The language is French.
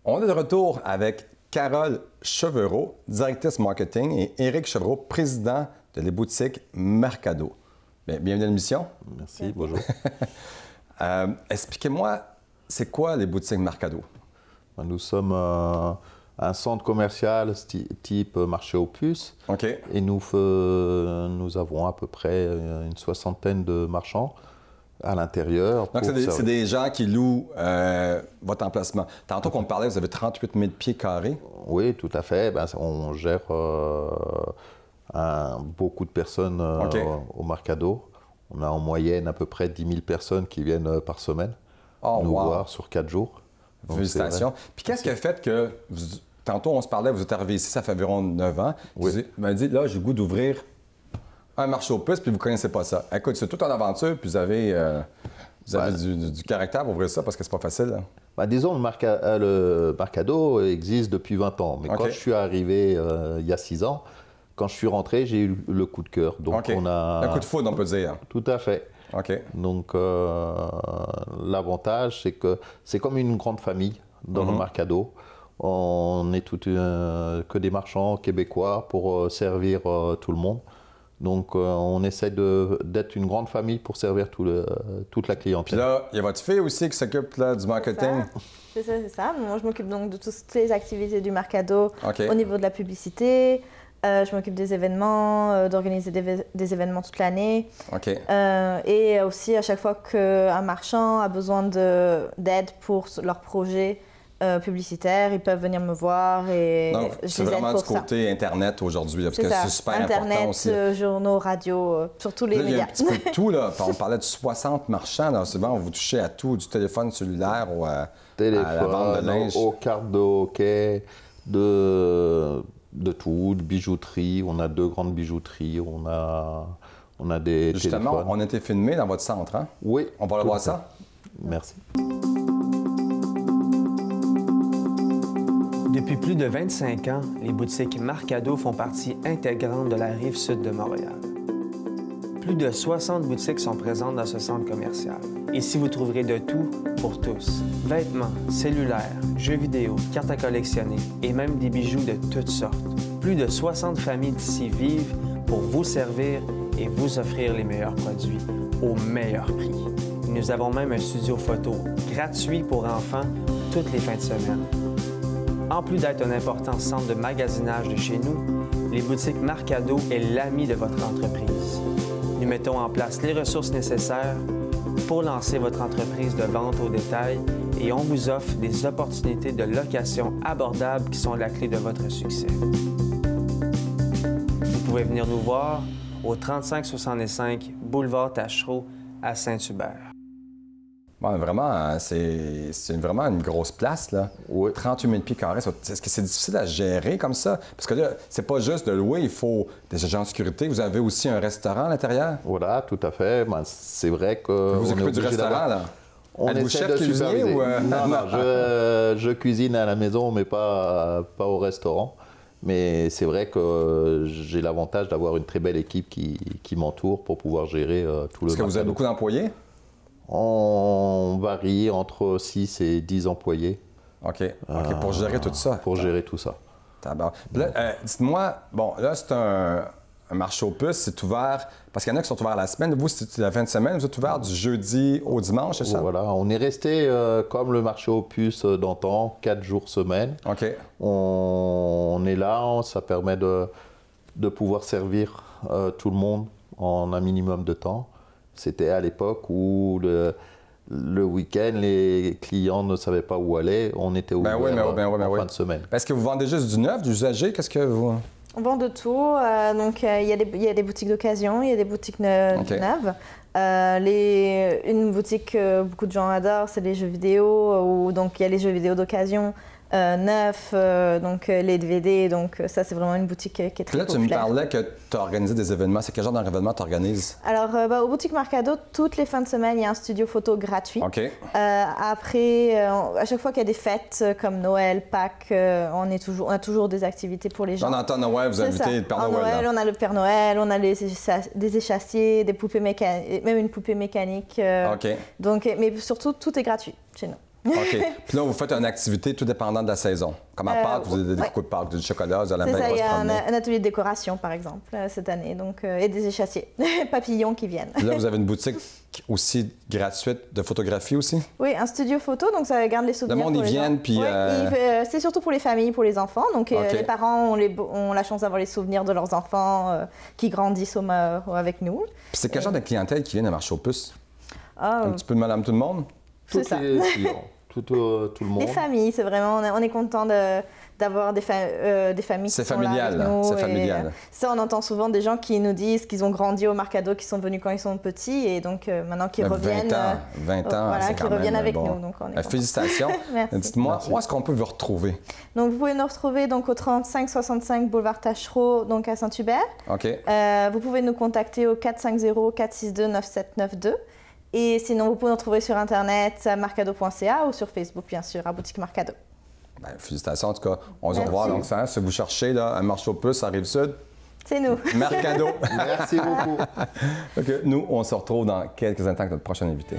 On est de retour avec Carole Chevreau, directrice marketing, et Éric Chevreau, président de les boutiques Marcado. Bienvenue à l'émission. Merci, bonjour. Expliquez-moi, c'est quoi les boutiques Marcado? Nous sommes un centre commercial type marché aux puces. OK. Et nous avons à peu près une soixantaine de marchands à l'intérieur. Donc, c'est des gens qui louent votre emplacement. Tantôt qu'on parlait, vous avez 38 000 pieds carrés. Oui, tout à fait. On gère beaucoup de personnes au Marcado. On a en moyenne à peu près 10 000 personnes qui viennent par semaine nous voir sur 4 jours. Donc, félicitations. Puis qu'est-ce qui a fait que, tantôt on se parlait, vous êtes arrivé ici, ça fait environ 9 ans. Oui. Vous m'avez dit, là, j'ai le goût d'ouvrir un marché aux puces, puis vous ne connaissez pas ça. Écoute, c'est toute une aventure, puis vous avez du caractère pour ouvrir ça, parce que c'est pas facile. Hein? Disons, le Marcado existe depuis 20 ans. Mais quand je suis arrivé il y a 6 ans, quand je suis rentré, j'ai eu le coup de cœur. Donc on a... Un coup de foudre, on peut dire. Tout à fait. Donc l'avantage, c'est que c'est comme une grande famille dans le Marcado. On est que des marchands québécois pour servir tout le monde. Donc, on essaie d'être une grande famille pour servir toute la clientèle. Puis là, il y a votre fille aussi qui s'occupe du marketing. C'est ça. Moi, je m'occupe donc de toutes les activités du Marcado au niveau de la publicité. Je m'occupe des événements, d'organiser des événements toute l'année. Et aussi, à chaque fois qu'un marchand a besoin d'aide pour leur projet, publicitaires, ils peuvent venir me voir et donc, c'est vraiment du côté Internet aujourd'hui, parce que c'est super important aussi. Internet, journaux, radio, sur tous les médias. Il y a un petit peu de tout, là. On parlait de 60 marchands, là. Souvent, vous touchez à tout, du téléphone cellulaire à la vente de linge. Aux cartes de hockey, de tout, de bijouterie. On a 2 grandes bijouteries, on a des Justement, téléphones. on a été filmé dans votre centre, hein? Oui. On va aller voir ça? Merci. Depuis plus de 25 ans, les boutiques Marcado font partie intégrante de la rive sud de Montréal. Plus de 60 boutiques sont présentes dans ce centre commercial. Ici, vous trouverez de tout pour tous. Vêtements, cellulaires, jeux vidéo, cartes à collectionner et même des bijoux de toutes sortes. Plus de 60 familles d'ici vivent pour vous servir et vous offrir les meilleurs produits au meilleur prix. Nous avons même un studio photo gratuit pour enfants toutes les fins de semaine. En plus d'être un important centre de magasinage de chez nous, les boutiques Marcado est l'ami de votre entreprise. Nous mettons en place les ressources nécessaires pour lancer votre entreprise de vente au détail et on vous offre des opportunités de location abordables qui sont la clé de votre succès. Vous pouvez venir nous voir au 3565 Boulevard Tachereau à Saint-Hubert. Bon, vraiment, c'est vraiment une grosse place, là. 38 000 pieds carrés. Est-ce que c'est difficile à gérer comme ça? Parce que là, c'est pas juste de louer, il faut des agents de sécurité. Vous avez aussi un restaurant à l'intérieur? Voilà, tout à fait. C'est vrai que... Vous vous occupez du restaurant, là? Êtes-vous chef cuisinier ou... Non, je cuisine à la maison, mais pas au restaurant. Mais c'est vrai que j'ai l'avantage d'avoir une très belle équipe qui m'entoure pour pouvoir gérer tout le... Est-ce que vous avez beaucoup d'employés? On varie entre 6 et 10 employés. OK. Pour gérer tout ça? Pour gérer tout ça. Dites-moi, bon, là, c'est un marché aux puces, c'est ouvert, parce qu'il y en a qui sont ouverts la semaine. Vous, c'est la fin de semaine, vous êtes ouvert du jeudi au dimanche, c'est ça? Voilà, on est resté comme le marché aux puces d'antan, 4 jours semaine. On est là, ça permet de pouvoir servir tout le monde en un minimum de temps. C'était à l'époque où le week-end, les clients ne savaient pas où aller. On était ouvert en fin de semaine. Est-ce que vous vendez juste du neuf, du usagé? Qu'est-ce que vous... On vend de tout. Donc, il y a des boutiques d'occasion, il y a des boutiques neuves. Une boutique que beaucoup de gens adorent, c'est les jeux vidéo. Donc, il y a les jeux vidéo d'occasion. Neuf, donc les DVD, donc ça c'est vraiment une boutique qui est très populaire. Là, tu me parlais que tu as organisé des événements. C'est quel genre d'événements tu organises? Alors, aux boutiques Marcado, toutes les fins de semaine, il y a un studio photo gratuit. Après, à chaque fois qu'il y a des fêtes comme Noël, Pâques, on a toujours des activités pour les gens. On entend Noël, vous invitez le Père Noël. Noël, on a le Père Noël, on a des échassiers, des poupées mécaniques, même une poupée mécanique. Donc, mais surtout, tout est gratuit chez nous. OK. Puis là, vous faites une activité tout dépendant de la saison. Comme à Pâques, vous avez des coups de Pâques, du chocolat, vous allez C'est ça, il y a un atelier de décoration, par exemple, cette année, donc, et des échassiers, papillons qui viennent. Là, vous avez une boutique aussi gratuite de photographie aussi? Oui, un studio photo, donc ça garde les souvenirs. Le monde, ils viennent, puis... Oui, c'est surtout pour les familles, pour les enfants. Donc, les parents ont la chance d'avoir les souvenirs de leurs enfants qui grandissent avec nous. Puis c'est quel genre de clientèle qui vient de marcher aux puces? Un petit peu de madame tout le monde? C'est ça. Tout le monde. Les familles, c'est vraiment... On est content d'avoir des familles qui sont là avec nous. C'est familial. Ça, on entend souvent des gens qui nous disent qu'ils ont grandi au Marcado, qui sont venus quand ils sont petits et donc maintenant qu'ils reviennent... 20 ans, voilà, c'est qui quand reviennent même avec bon. nous. Donc on est félicitations. Dites-moi, où est-ce qu'on peut vous retrouver? Donc, vous pouvez nous retrouver donc, au 3565 boulevard Taschereau, donc à Saint-Hubert. OK. Vous pouvez nous contacter au 450-462-9792. Et sinon, vous pouvez nous retrouver sur Internet à marcado.ca ou sur Facebook, bien sûr, à Boutique Marcado. Bien, félicitations, en tout cas. On se revoit. Donc, ça, si vous cherchez là, un marché aux puces à Rive-Sud, c'est nous. Marcado. Merci beaucoup. Okay. Nous, on se retrouve dans quelques instants avec notre prochain invité.